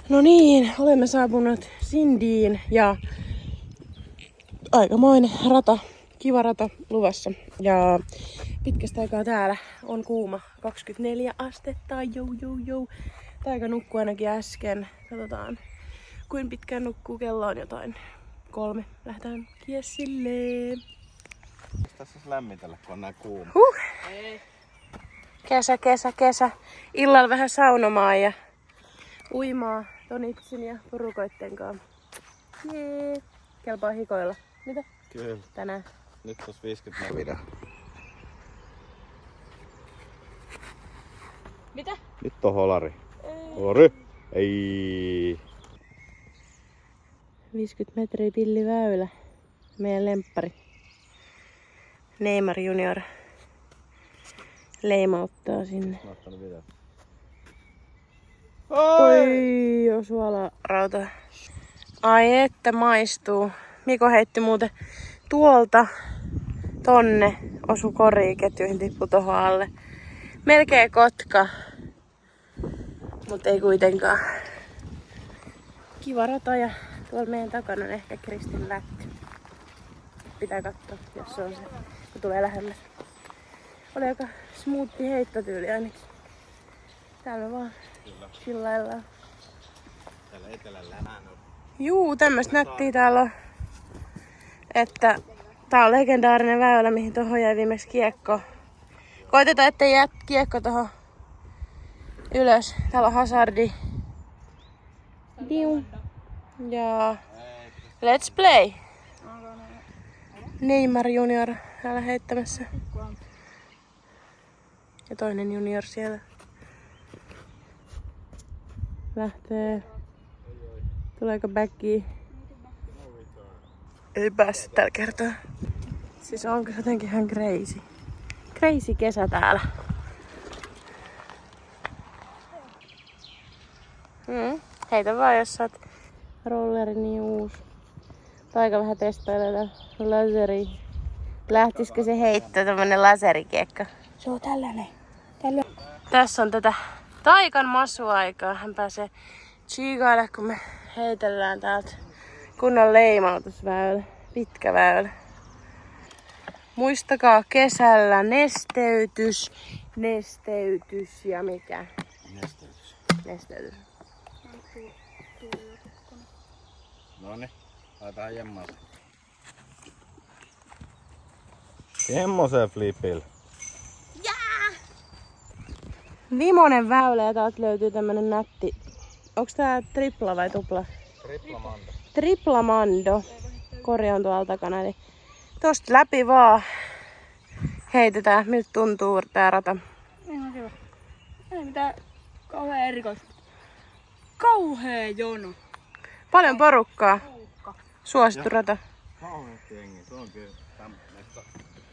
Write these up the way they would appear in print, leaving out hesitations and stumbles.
No niin, olemme saapuneet Sindiin ja aikamoinen rata, kiva rata luvassa. Ja pitkästä aikaa täällä on kuuma, 24 astetta, jou. Taika nukkuu ainakin äsken. Katsotaan, kuin pitkään nukkuu. Kello on jotain 3. Lähdetään kiesille. Tässä lämmitellä, kun on näin kuuma. Kesä. Illalla vähän saunomaan ja uimaa Tonitsin ja porukoitten kanssa. Jee. Kelpaa hikoilla. Mitä? Kyllä. Tänään. Nyt tos 50 video. Mitä? Nyt on holari. Holari. Ei. 50 metriä pilliväylä. Meidän lemppari. Neymar Junior leimauttaa sinne. Oi, osuu alarauta. Ai että maistuu. Miko heitti muuten tuolta tonne. Osu koriin, ketjuihin tippu tohon alle. Melkein kotka. Mut ei kuitenkaan. Kiva rata ja tuolla meidän takana on ehkä Kristin lätty. Pitää katsoa, jos se on se, kun tulee lähemmäs. Oli aika smoothi heittotyyli ainakin. Täällä vaan chillaillaan. Täällä etelällä on. Juu, tämmöstä nättiä täällä on. Että tää on legendaarinen väylä, mihin tohon jäi viimeksi kiekko. Koitetaan, ettei jää kiekko tohon ylös. Täällä on hazardi. Diu. Ja let's play. Neymar Junior täällä heittämässä. Ja toinen junior siellä. Lähtee. Tuleeko backi? Ei päässyt tällä kertaa. Siis onko jotenkin ihan crazy? Crazy kesä täällä. Heitä vaan, jos sä oot rolleri niin uusi. Taika vähän testailetaan laseri. Lähtisikö se heittää tämmönen laserikiekko? Se on tällainen. Tässä on tätä Taikan masuaikaa. Hän pääsee chigaille, kun me heitellään täältä kunnon leimautusväylä. Pitkä väylä. Muistakaa kesällä nesteytys ja mikä? Nesteytys. Noniin, laitetaan jemmaaseen. Semmosen flipillä. Vimonen väylä ja täältä löytyy tämmönen nätti. Onks tää tripla vai tupla? Triplamando. Triplamando. Kori on tuolla takana. Eli tosta läpi vaan heitetään. Miltä tuntuu tää rata? Ihan kiva. Ei mitään kauhean erikoista. Kauhea jono. Paljon porukkaa. Suosittu rata. Kauheasti jengi, se on kyllä tämmöistä.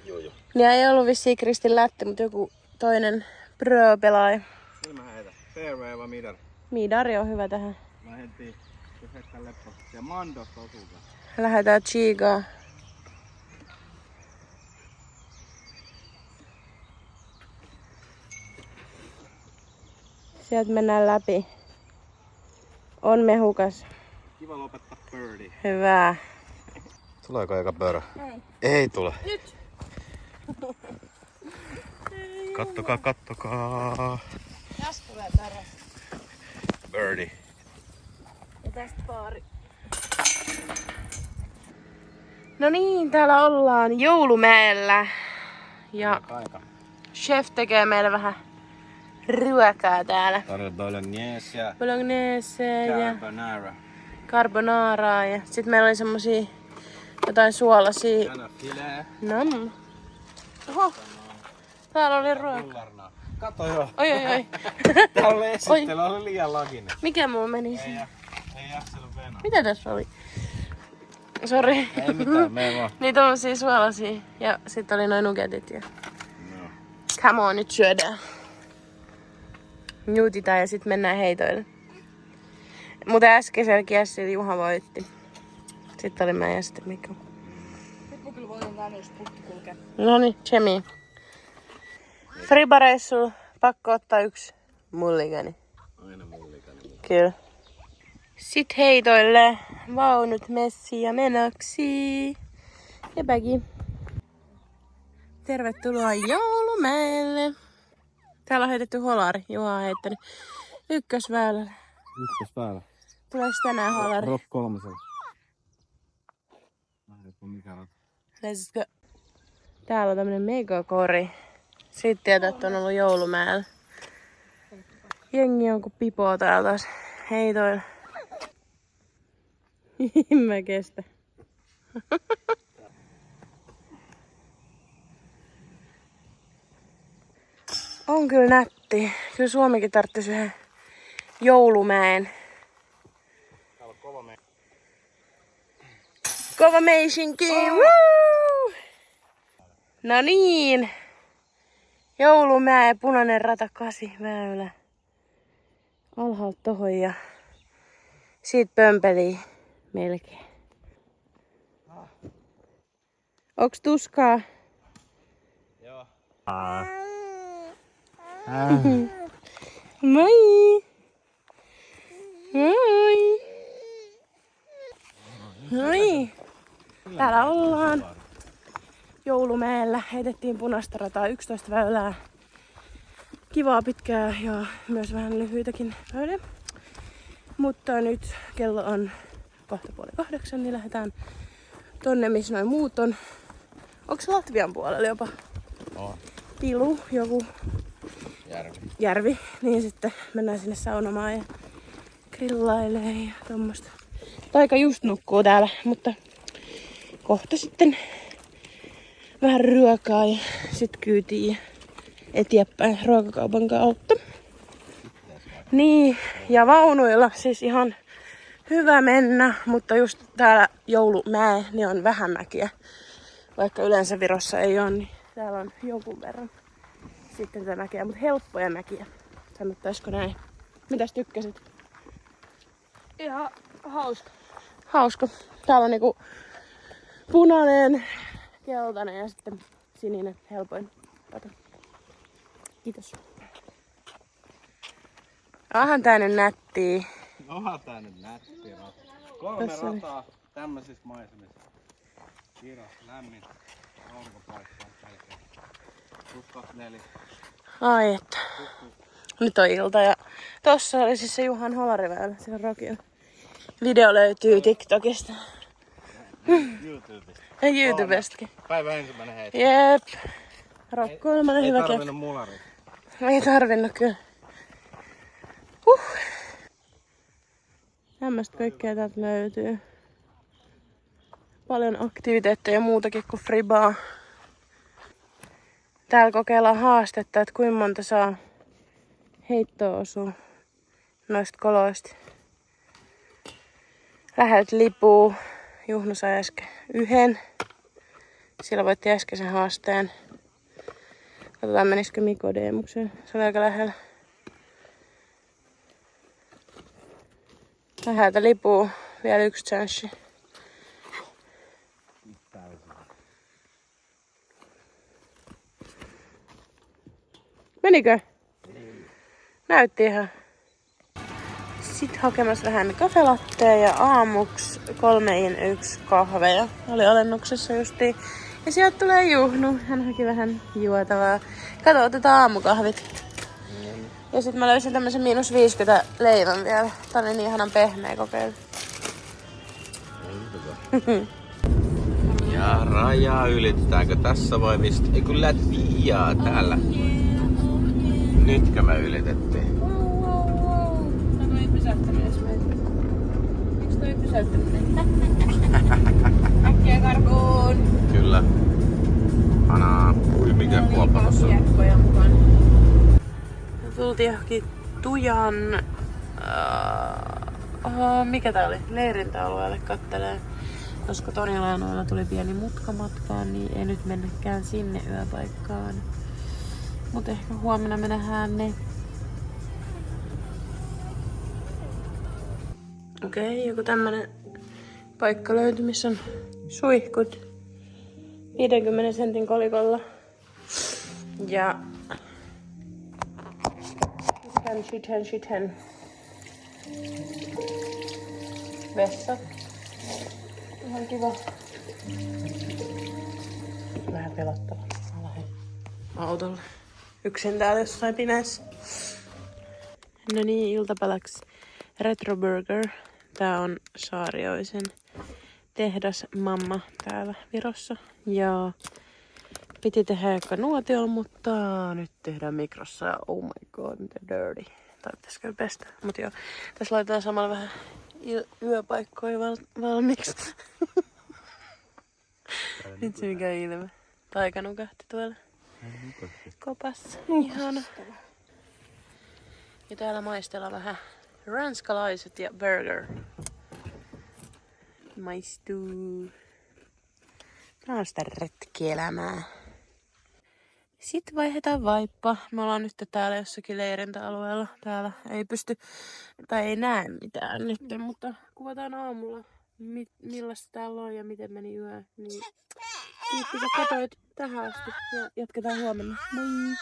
Joo. Ja ei ollut vissiin Kristin lätti, mutta joku toinen pro-pelaaja. Kyllä mä heitän. Fairway vai midar? Midari on hyvä tähän. Mä heitin, jos heittää leppo. Ja Mandosta osuukaan. Lähdetään chigaa. Sieltä mennään läpi. On mehukas. Kiva lopettaa birdie. Hyvä. Tuleeko eka pörä? Ei tule. Nyt! Kattokaa. Tästä tulee paras. Birdie. Ja tästä paari. No niin, täällä ollaan Joulumäellä. Ja Aika. chef tekee meille vähän ruokaa täällä. Tarjolla bolognese ja Bolognese ja carbonara. carbonaraa ja sit meillä oli semmosia jotain suolasia. Tänä filet. Nam. Oho. Täällä oli ruoka. Pullarnaa. Kato joo. Oi. Tää oli esittely, oli liian laginen. Mikä muu meni siihen? Ei jaksanut venää. Mitä tässä oli? Sori. Ei mitään, mene vaan. Niin tommosia suolasia. Ja sit oli noin nugetit ja... No. Come on, nyt syödään. Juutitaan ja sit mennään heitoille. Mutta äskeisellä kiesillä Juha voitti. Sitten oli mä ja sitten Mikko. Nyt mä kyllä voitin tänne, jos pukki kulkee. Noniin, tsemi. Fribareissulla pakko ottaa yksi mulligani. Aina mullikani. Kyllä. Sit heitoille vaunut messiin ja menoksi. Ja bagi. Tervetuloa Joulumäelle. Täällä on heitetty holari. Juha on heittänyt ykkösväylälle. Ykkösväylä. Tuleeko tänään holari? Rock 3. Let's go. Täällä on tämmönen megakori. Sitten tietää, on ollut Joulumäellä. Jengi on kuin pipoa täällä taas heitoilla. Mä kestä. On kyllä nätti. Kyllä Suomikin tarvitsisi yhden Joulumäen. Täällä on kova meininki. Kova meisinki! Woo! No niin. Joulumäe, punainen rata 8 väylä. Alhaalta tohon ja siitä pömpelii melkein. Onks tuskaa? Joo. Moi! Moi! Moi! Täällä ollaan Joulumäellä. Heitettiin punaista rataa 11 väylää. Kivaa pitkää ja myös vähän lyhyitäkin väyliä. Mutta nyt kello on 7:30, niin lähdetään tonne, missä noin muut on. Onks Latvian puolella jopa? On. Pilu, joku Järvi. niin sitten mennään sinne saunomaan ja grillailee ja tommosta. Taika just nukkuu täällä, mutta kohta sitten vähän ruokaa ja sit kyytiin eteenpäin ruokakaupan kautta. Niin, ja vaunuilla siis ihan hyvä mennä, mutta just täällä Joulumäe, niin on vähän mäkiä. Vaikka yleensä Virossa ei ole, niin täällä on jonkun verran sitten tätä mäkiä, mutta helppoja mäkiä. Sanottaisiko näin? Mitäs tykkäsit? Ihan hauska. Hauska. Täällä on niinku punainen, keltainen ja sitten sininen helpoin rata. Kiitos. Onhan tää nyt nättiä. Onhan tää nyt nätti rata. 3 Tässä oli. rataa tämmöisissä maisemissa. Kiitos, lämmin. Aurinkopaikka melkein. +24. Ai että. Nyt on ilta ja tossa oli siis se Juhan holariväylä, se on Rokilla. Video löytyy TikTokista YouTubesta. ja YouTubestakin. Päivän ensimmäinen heitto. Jep. Rock 3, Ei hyvä keppi. tarvinnut mularit. Ei tarvinnut kyllä. Tämmöstä kaikkea täältä löytyy. Paljon aktiviteetteja muutakin kuin fribaa. Täällä kokeillaan haastetta, että kuinka monta saa heittoa osua noista koloista. Lähet lipuu. Juhno sai äsken 1. Sillä voitti äskeisen haasteen. Katsotaan menisikö Miko Deemukseen. Se oli aika lähellä. Läheltä lipuu. Vielä 1 chanssi. Menikö? Näytti ihan. Sitten hakemassa vähän kafelatteja ja aamuksi 3-1 kahveja. Oli alennuksessa justiin. Ja sieltä tulee Juhnu. Hän haki vähän juotavaa. Kato, otetaan aamukahvit. Ja sitten mä löysin tämmösen -50 leivän vielä. Tää oli niin ihanan pehmeä kokeilu. Ja rajaa ylitetäänkö tässä vai mistä? Ei kun Latviaa täällä. Nytkö me ylitettiin? Toi ei pysäyttänyt edes meitä. Miksi toi ei pysäyttänyt meitä? Äkkiä karkuun! Kyllä. Anaa. Ui mikä kuoppa tossa on. Kiekkoja mukana. Tultiin johonkin Tujan... mikä tää oli? Leirintäalueelle kattelee. Koska Torilainoilla tuli pieni mutka matkaan, niin ei nyt mennäkään sinne yöpaikkaan. Mut ehkä huomenna me nähdään ne. Okei, joku tämmönen paikka löytyi, missä on suihkut 50 sentin kolikolla. Ja 10. Vessa. Ihan kiva. Vähän pelottava. Mä lähden autolle. Yksin täällä jossain pimeässä. No niin, iltapäiväksi Retro Burger. Tää on Saarioisen tehdas mamma täällä Virossa. Ja piti tehdä eka nuotiolla, mutta nyt tehdään mikrossa. Ja oh my god, miten dirty. Tai pitäisikö pestä? Mut joo, tässä laitetaan samalla vähän yöpaikkoja valmiiksi. Nyt se mikä ilme. Taika nukahti tuolla kopassa. Ihana. Ja täällä maistellaan vähän ranskalaiset ja burger. Maistuu. Tää on sitä retkielämää. Sitten vaihdetaan vaippa. Me ollaan nyt täällä jossakin leirintäalueella. Täällä ei pysty, tai ei näe mitään nyt, mutta kuvataan aamulla, millaista täällä on ja miten meni yö. Niin kiitos, että katsoit tähän asti ja jatketaan huomenna. Moi!